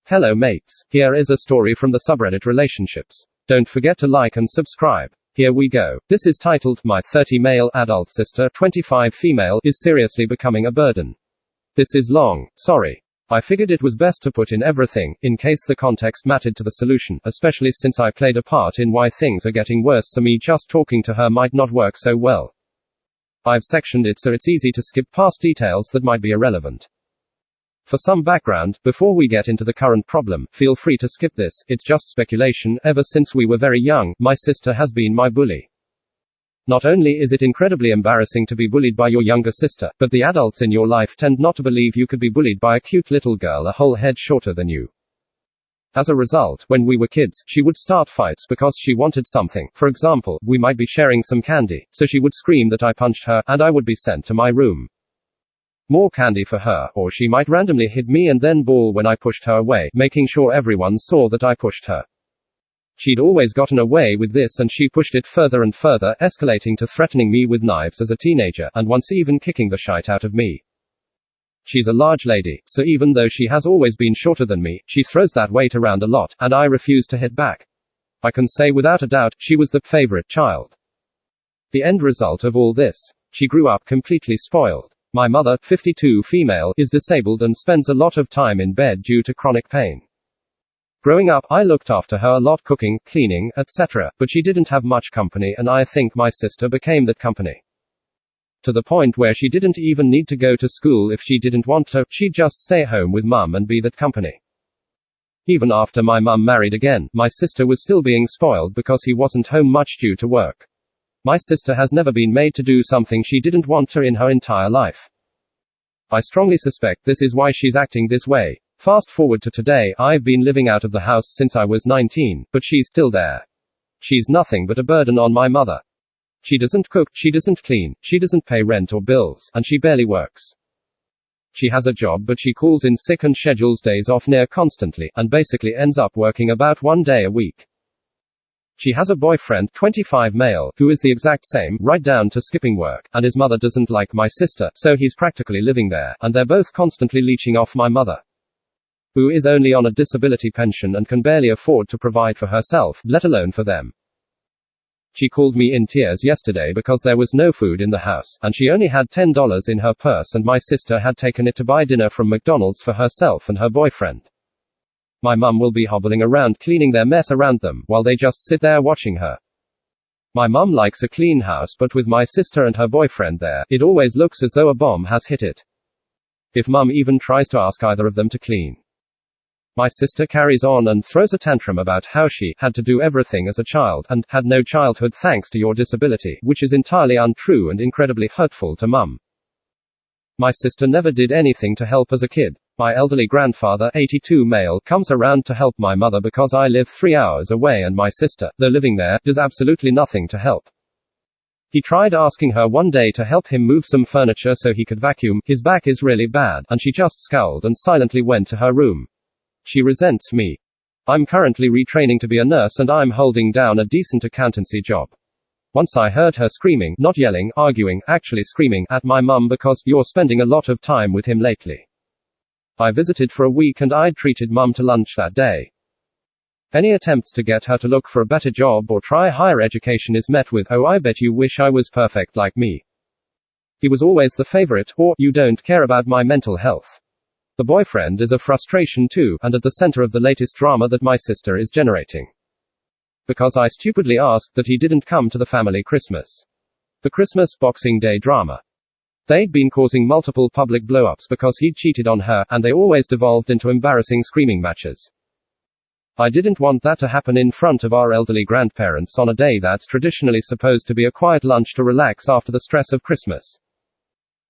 Hello mates, here is a story from the subreddit relationships. Don't forget to like and subscribe. Here we go. This is titled, My 30 male adult sister 25 female is seriously becoming a burden. This is long, sorry. I figured it was best to put in everything, in case the context mattered to the solution, especially since I played a part in why things are getting worse, so me just talking to her might not work so well. I've sectioned it so it's easy to skip past details that might be irrelevant. For some background, before we get into the current problem, feel free to skip this, it's just speculation. Ever since we were very young, my sister has been my bully. Not only is it incredibly embarrassing to be bullied by your younger sister, but the adults in your life tend not to believe you could be bullied by a cute little girl a whole head shorter than you. As a result, when we were kids, she would start fights because she wanted something. For example, we might be sharing some candy, so she would scream that I punched her, and I would be sent to my room. More candy for her, or she might randomly hit me and then bawl when I pushed her away, making sure everyone saw that I pushed her. She'd always gotten away with this, and she pushed it further and further, escalating to threatening me with knives as a teenager, and once even kicking the shite out of me. She's a large lady, so even though she has always been shorter than me, she throws that weight around a lot, and I refuse to hit back. I can say without a doubt, she was the favorite child. The end result of all this: she grew up completely spoiled. My mother, 52 female, is disabled and spends a lot of time in bed due to chronic pain. Growing up, I looked after her a lot, cooking, cleaning, etc., but she didn't have much company, and I think my sister became that company. To the point where she didn't even need to go to school if she didn't want to, she'd just stay home with mum and be that company. Even after my mum married again, my sister was still being spoiled because he wasn't home much due to work. My sister has never been made to do something she didn't want to in her entire life. I strongly suspect this is why she's acting this way. Fast forward to today, I've been living out of the house since I was 19, but she's still there. She's nothing but a burden on my mother. She doesn't cook, she doesn't clean, she doesn't pay rent or bills, and she barely works. She has a job, but she calls in sick and schedules days off near constantly, and basically ends up working about 1 day a week. She has a boyfriend, 25 male, who is the exact same, right down to skipping work, and his mother doesn't like my sister, so he's practically living there, and they're both constantly leeching off my mother, who is only on a disability pension and can barely afford to provide for herself, let alone for them. She called me in tears yesterday because there was no food in the house, and she only had $10 in her purse, and my sister had taken it to buy dinner from McDonald's for herself and her boyfriend. My mum will be hobbling around cleaning their mess around them, while they just sit there watching her. My mum likes a clean house, but with my sister and her boyfriend there, it always looks as though a bomb has hit it. If mum even tries to ask either of them to clean. My sister carries on and throws a tantrum about how she had to do everything as a child, and had no childhood thanks to your disability, which is entirely untrue and incredibly hurtful to mum. My sister never did anything to help as a kid. My elderly grandfather, 82 male, comes around to help my mother because I live 3 hours away, and my sister, though living there, does absolutely nothing to help. He tried asking her one day to help him move some furniture so he could vacuum. His back is really bad, and she just scowled and silently went to her room. She resents me. I'm currently retraining to be a nurse, and I'm holding down a decent accountancy job. Once I heard her screaming, not yelling, arguing, actually screaming, at my mum because you're spending a lot of time with him lately. I visited for a week, and I'd treated mum to lunch that day. Any attempts to get her to look for a better job or try higher education is met with, "Oh, I bet you wish I was perfect like me. He was always the favorite," or "You don't care about my mental health." The boyfriend is a frustration too, and at the center of the latest drama that my sister is generating. Because I stupidly asked that he didn't come to the family Christmas. The Christmas Boxing Day drama. They'd been causing multiple public blow-ups because he'd cheated on her, and they always devolved into embarrassing screaming matches. I didn't want that to happen in front of our elderly grandparents on a day that's traditionally supposed to be a quiet lunch to relax after the stress of Christmas.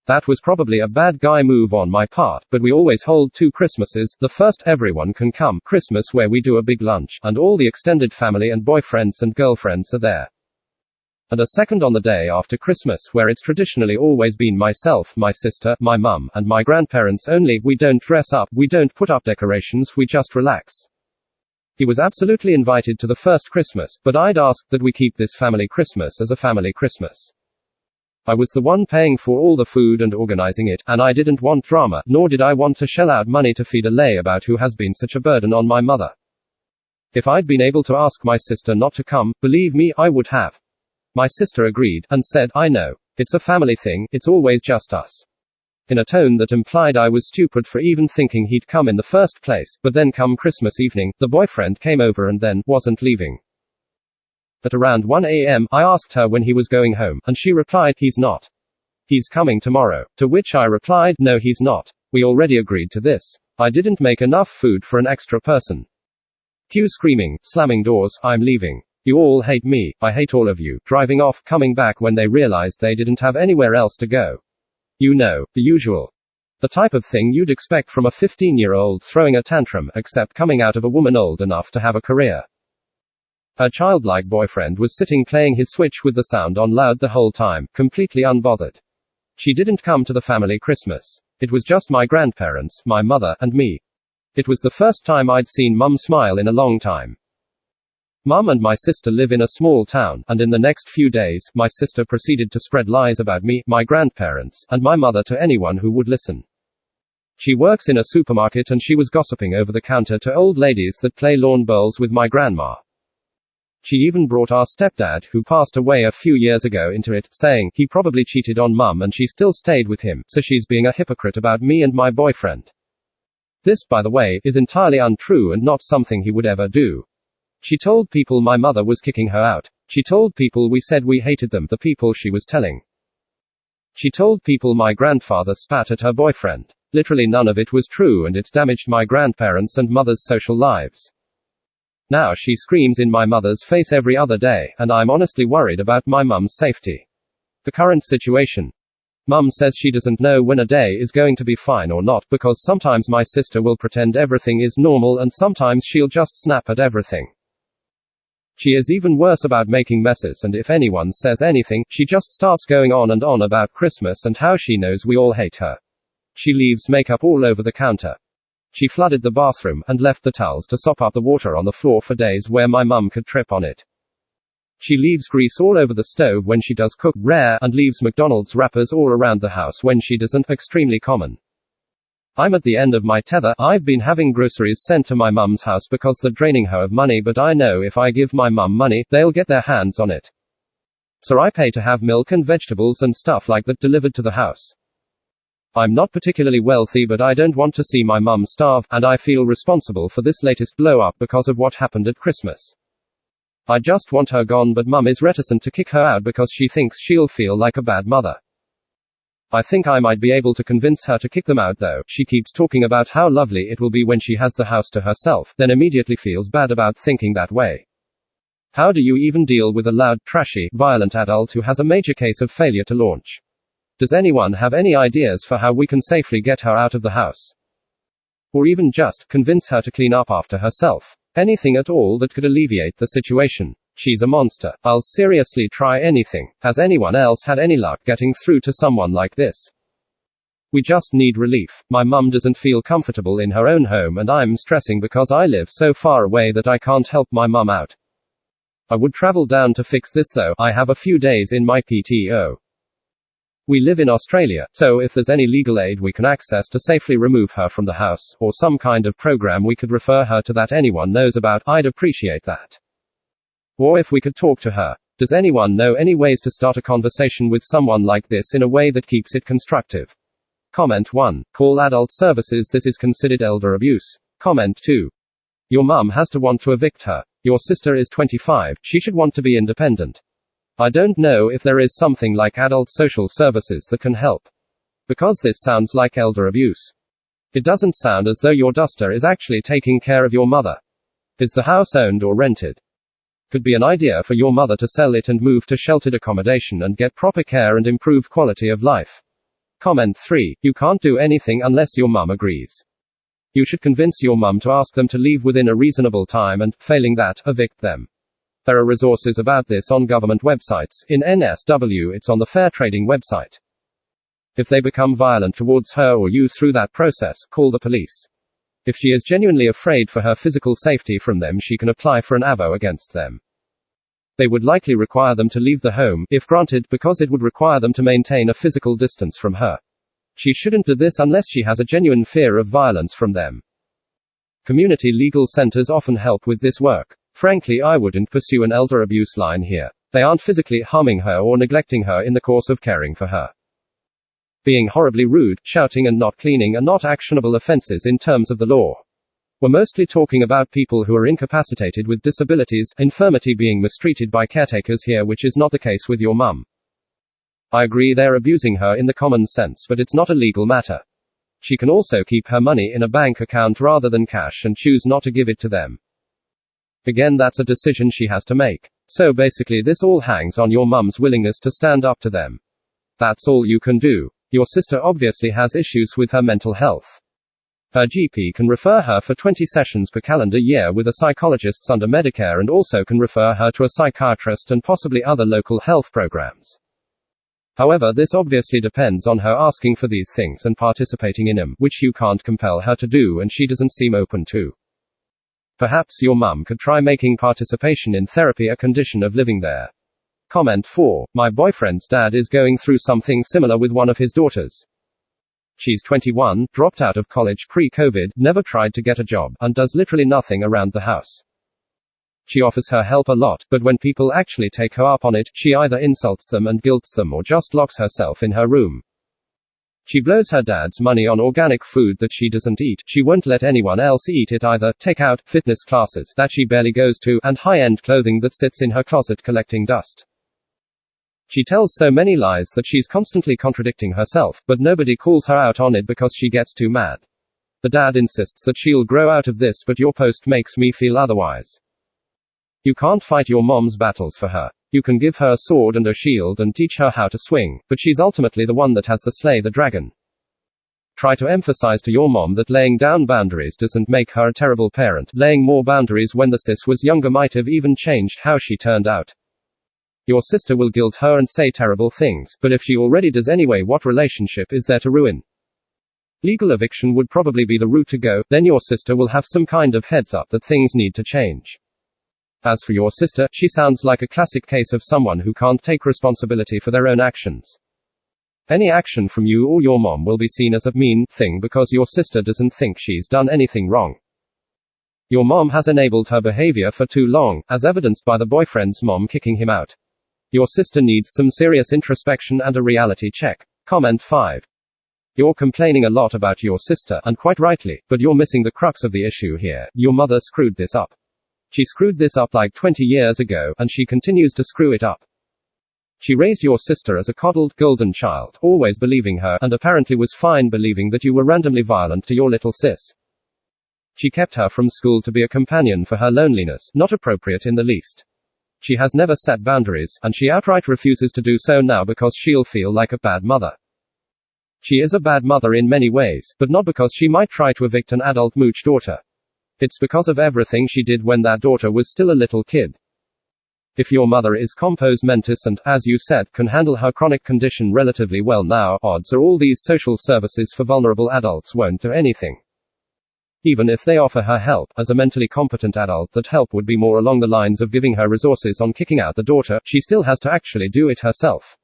That was probably a bad guy move on my part, but we always hold 2 Christmases, the first everyone can come Christmas where we do a big lunch, and all the extended family and boyfriends and girlfriends are there. And a second on the day after Christmas where it's traditionally always been myself, my sister, my mum, and my grandparents only. We don't dress up, we don't put up decorations, we just relax. He was absolutely invited to the first Christmas, but I'd asked that we keep this family Christmas as a family Christmas. I was the one paying for all the food and organizing it, and I didn't want drama, nor did I want to shell out money to feed a lay about who has been such a burden on my mother. If I'd been able to ask my sister not to come, believe me, I would have. My sister agreed, and said, I know. It's a family thing, it's always just us. In a tone that implied I was stupid for even thinking he'd come in the first place, but then come Christmas evening, the boyfriend came over and then wasn't leaving. At around 1 a.m., I asked her when he was going home, and she replied, he's not. He's coming tomorrow. To which I replied, no, he's not. We already agreed to this. I didn't make enough food for an extra person. Cue screaming, slamming doors, I'm leaving. You all hate me, I hate all of you, driving off, coming back when they realized they didn't have anywhere else to go. You know, the usual. The type of thing you'd expect from a 15-year-old throwing a tantrum, except coming out of a woman old enough to have a career. Her childlike boyfriend was sitting playing his Switch with the sound on loud the whole time, completely unbothered. She didn't come to the family Christmas. It was just my grandparents, my mother, and me. It was the first time I'd seen Mum smile in a long time. Mum and my sister live in a small town, and in the next few days, my sister proceeded to spread lies about me, my grandparents, and my mother to anyone who would listen. She works in a supermarket and she was gossiping over the counter to old ladies that play lawn bowls with my grandma. She even brought our stepdad, who passed away a few years ago, into it, saying he probably cheated on Mum and she still stayed with him, so she's being a hypocrite about me and my boyfriend. This, by the way, is entirely untrue and not something he would ever do. She told people my mother was kicking her out. She told people we said we hated them, the people she was telling. She told people my grandfather spat at her boyfriend. Literally none of it was true, and it's damaged my grandparents' and mother's social lives. Now she screams in my mother's face every other day, and I'm honestly worried about my mum's safety. The current situation. Mum says she doesn't know when a day is going to be fine or not, because sometimes my sister will pretend everything is normal and sometimes she'll just snap at everything. She is even worse about making messes, and if anyone says anything, she just starts going on and on about Christmas and how she knows we all hate her. She leaves makeup all over the counter. She flooded the bathroom, and left the towels to sop up the water on the floor for days where my mum could trip on it. She leaves grease all over the stove when she does cook, rare, and leaves McDonald's wrappers all around the house when she doesn't, extremely common. I'm at the end of my tether. I've been having groceries sent to my mum's house because they're draining her of money, but I know if I give my mum money, they'll get their hands on it. So I pay to have milk and vegetables and stuff like that delivered to the house. I'm not particularly wealthy, but I don't want to see my mum starve, and I feel responsible for this latest blow-up because of what happened at Christmas. I just want her gone, but Mum is reticent to kick her out because she thinks she'll feel like a bad mother. I think I might be able to convince her to kick them out though. She keeps talking about how lovely it will be when she has the house to herself, then immediately feels bad about thinking that way. How do you even deal with a loud, trashy, violent adult who has a major case of failure to launch? Does anyone have any ideas for how we can safely get her out of the house? Or even just convince her to clean up after herself? Anything at all that could alleviate the situation. She's a monster. I'll seriously try anything. Has anyone else had any luck getting through to someone like this? We just need relief. My mum doesn't feel comfortable in her own home, and I'm stressing because I live so far away that I can't help my mum out. I would travel down to fix this though. I have a few days in my PTO. We live in Australia, so if there's any legal aid we can access to safely remove her from the house, or some kind of program we could refer her to that anyone knows about, I'd appreciate that. Or if we could talk to her. Does anyone know any ways to start a conversation with someone like this in a way that keeps it constructive? Comment 1. Call adult services. This is considered elder abuse. Comment 2. Your mum has to want to evict her. Your sister is 25, she should want to be independent. I don't know if there is something like adult social services that can help. Because this sounds like elder abuse. It doesn't sound as though your duster is actually taking care of your mother. Is the house owned or rented? Could be an idea for your mother to sell it and move to sheltered accommodation and get proper care and improve quality of life. Comment 3. You can't do anything unless your mum agrees. You should convince your mum to ask them to leave within a reasonable time and, failing that, evict them. There are resources about this on government websites. In NSW, it's on the Fair Trading website. If they become violent towards her or you through that process, call the police. If she is genuinely afraid for her physical safety from them, she can apply for an AVO against them. They would likely require them to leave the home, if granted, because it would require them to maintain a physical distance from her. She shouldn't do this unless she has a genuine fear of violence from them. Community legal centers often help with this work. Frankly, I wouldn't pursue an elder abuse line here. They aren't physically harming her or neglecting her in the course of caring for her. Being horribly rude, shouting, and not cleaning are not actionable offenses in terms of the law. We're mostly talking about people who are incapacitated with disabilities, infirmity, being mistreated by caretakers here, which is not the case with your mum. I agree they're abusing her in the common sense, but it's not a legal matter. She can also keep her money in a bank account rather than cash and choose not to give it to them. Again, that's a decision she has to make. So basically, this all hangs on your mum's willingness to stand up to them. That's all you can do. Your sister obviously has issues with her mental health. Her GP can refer her for 20 sessions per calendar year with a psychologist under Medicare, and also can refer her to a psychiatrist and possibly other local health programs. However, this obviously depends on her asking for these things and participating in them, which you can't compel her to do and she doesn't seem open to. Perhaps your mum could try making participation in therapy a condition of living there. Comment 4. My boyfriend's dad is going through something similar with one of his daughters. She's 21, dropped out of college pre-COVID, never tried to get a job, and does literally nothing around the house. She offers her help a lot, but when people actually take her up on it, she either insults them and guilts them or just locks herself in her room. She blows her dad's money on organic food that she doesn't eat, she won't let anyone else eat it either, takeout, fitness classes that she barely goes to, and high-end clothing that sits in her closet collecting dust. She tells so many lies that she's constantly contradicting herself, but nobody calls her out on it because she gets too mad. The dad insists that she'll grow out of this, but your post makes me feel otherwise. You can't fight your mom's battles for her. You can give her a sword and a shield and teach her how to swing, but she's ultimately the one that has to slay the dragon. Try to emphasize to your mom that laying down boundaries doesn't make her a terrible parent. Laying more boundaries when the sis was younger might have even changed how she turned out. Your sister will guilt her and say terrible things, but if she already does anyway, what relationship is there to ruin? Legal eviction would probably be the route to go, then your sister will have some kind of heads up that things need to change. As for your sister, she sounds like a classic case of someone who can't take responsibility for their own actions. Any action from you or your mom will be seen as a mean thing because your sister doesn't think she's done anything wrong. Your mom has enabled her behavior for too long, as evidenced by the boyfriend's mom kicking him out. Your sister needs some serious introspection and a reality check. Comment 5. You're complaining a lot about your sister, and quite rightly, but you're missing the crux of the issue here. Your mother screwed this up. She screwed this up like 20 years ago, and she continues to screw it up. She raised your sister as a coddled, golden child, always believing her, and apparently was fine believing that you were randomly violent to your little sis. She kept her from school to be a companion for her loneliness, not appropriate in the least. She has never set boundaries, and she outright refuses to do so now because she'll feel like a bad mother. She is a bad mother in many ways, but not because she might try to evict an adult mooch daughter. It's because of everything she did when that daughter was still a little kid. If your mother is compos mentis and, as you said, can handle her chronic condition relatively well now, odds are all these social services for vulnerable adults won't do anything. Even if they offer her help, as a mentally competent adult, that help would be more along the lines of giving her resources on kicking out the daughter, she still has to actually do it herself.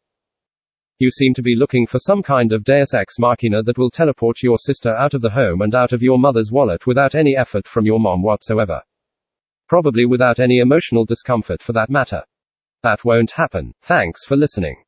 You seem to be looking for some kind of deus ex machina that will teleport your sister out of the home and out of your mother's wallet without any effort from your mom whatsoever. Probably without any emotional discomfort for that matter. That won't happen. Thanks for listening.